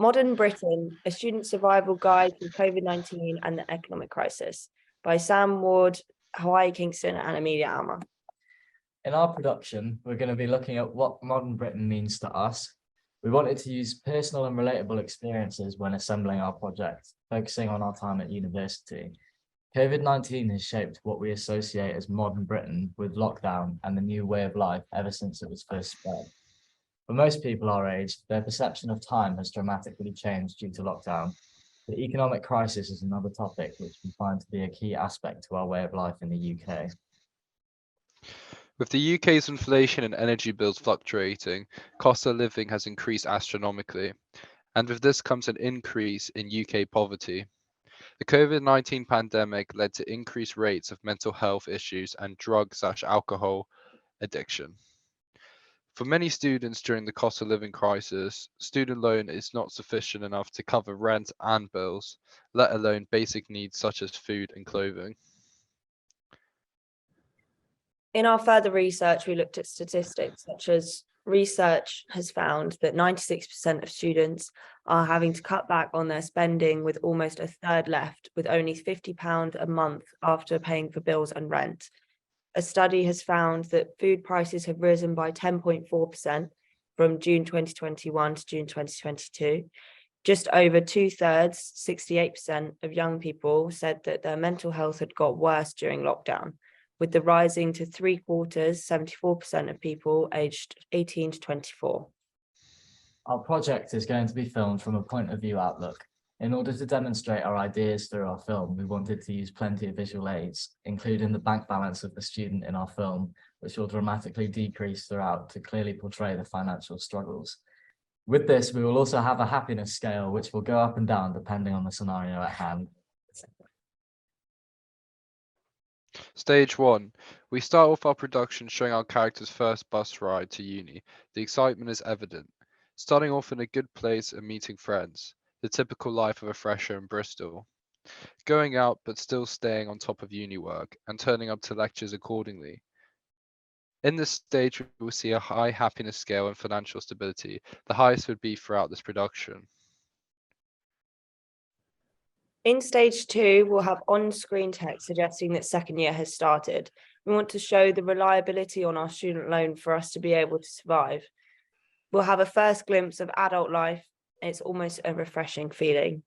Modern Britain, A Student Survival Guide to COVID-19 and the Economic Crisis by Sam Ward, Hawaii Kingston, and Amelia Alma. In our production, we're going to be looking at what modern Britain means to us. We wanted to use personal and relatable experiences when assembling our project, focusing on our time at university. COVID-19 has shaped what we associate as modern Britain with lockdown and the new way of life ever since it was first spread. For most people our age, their perception of time has dramatically changed due to lockdown. The economic crisis is another topic which we find to be a key aspect to our way of life in the UK. With the UK's inflation and energy bills fluctuating, cost of living has increased astronomically, and with this comes an increase in UK poverty. The COVID-19 pandemic led to increased rates of mental health issues and drug/alcohol addiction. For many students during the cost of living crisis, student loan is not sufficient enough to cover rent and bills, let alone basic needs such as food and clothing. In our further research, we looked at statistics such as research has found that 96% of students are having to cut back on their spending, with almost a third left with only £50 a month after paying for bills and rent. A study has found that food prices have risen by 10.4% from June 2021 to June 2022. Just over 2/3, 68% of young people said that their mental health had got worse during lockdown, with the rising to 3/4, 74% of people aged 18 to 24. Our project is going to be filmed from a point of view outlook. In order to demonstrate our ideas through our film, we wanted to use plenty of visual aids, including the bank balance of the student in our film, which will dramatically decrease throughout to clearly portray the financial struggles. With this, we will also have a happiness scale, which will go up and down depending on the scenario at hand. Stage 1. We start off our production showing our character's first bus ride to uni. The excitement is evident. Starting off in a good place and meeting friends. The typical life of a fresher in Bristol. Going out but still staying on top of uni work and turning up to lectures accordingly. In this stage, we will see a high happiness scale and financial stability. The highest would be throughout this production. In stage 2, we'll have on-screen text suggesting that second year has started. We want to show the reliability on our student loan for us to be able to survive. We'll have a first glimpse of adult life. It's almost a refreshing feeling.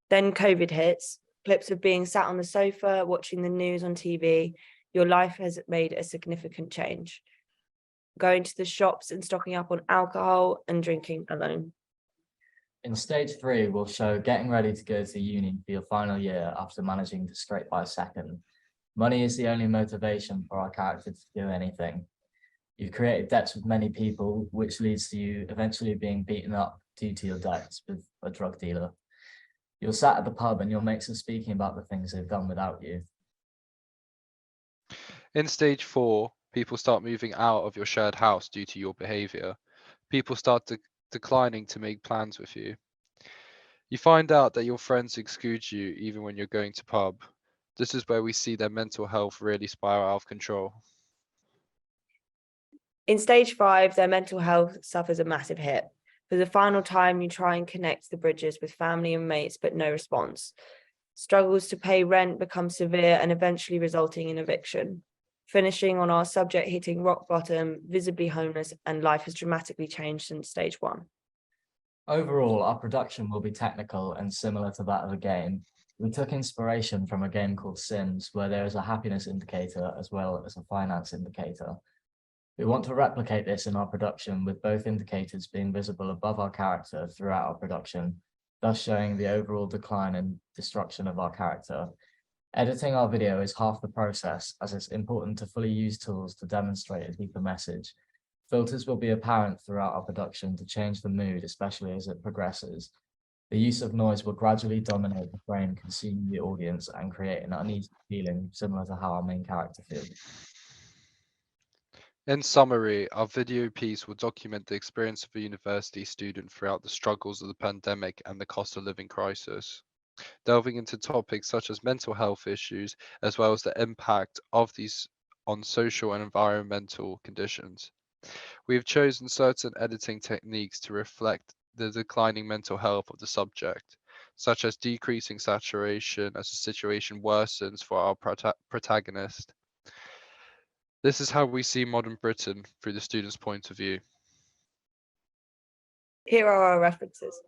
Then COVID hits, clips of being sat on the sofa, watching the news on TV. Your life has made a significant change. Going to the shops and stocking up on alcohol and drinking alone. In stage 3, we'll show getting ready to go to uni for your final year after managing to scrape by second. Money is the only motivation for our character to do anything. You've created debts with many people, which leads to you eventually being beaten up due to your debts with a drug dealer. You're sat at the pub and your mates are speaking about the things they've done without you. In stage 4, people start moving out of your shared house due to your behavior. People start declining to make plans with you. You find out that your friends exclude you even when you're going to pub. This is where we see their mental health really spiral out of control. In stage 5, their mental health suffers a massive hit. For the final time, you try and connect the bridges with family and mates, but no response. Struggles to pay rent become severe and eventually resulting in eviction. Finishing on our subject hitting rock bottom, visibly homeless, and life has dramatically changed since stage 1. Overall, our production will be technical and similar to that of a game. We took inspiration from a game called Sims, where there is a happiness indicator as well as a finance indicator. We want to replicate this in our production, with both indicators being visible above our character throughout our production, thus showing the overall decline and destruction of our character. Editing our video is half the process, as it's important to fully use tools to demonstrate a deeper message. Filters will be apparent throughout our production to change the mood, especially as it progresses. The use of noise will gradually dominate the frame, consuming the audience and create an uneasy feeling similar to how our main character feels. In summary, our video piece will document the experience of a university student throughout the struggles of the pandemic and the cost of living crisis, delving into topics such as mental health issues, as well as the impact of these on social and environmental conditions. We have chosen certain editing techniques to reflect the declining mental health of the subject, such as decreasing saturation as the situation worsens for our protagonist. This is how we see modern Britain through the student's point of view. Here are our references.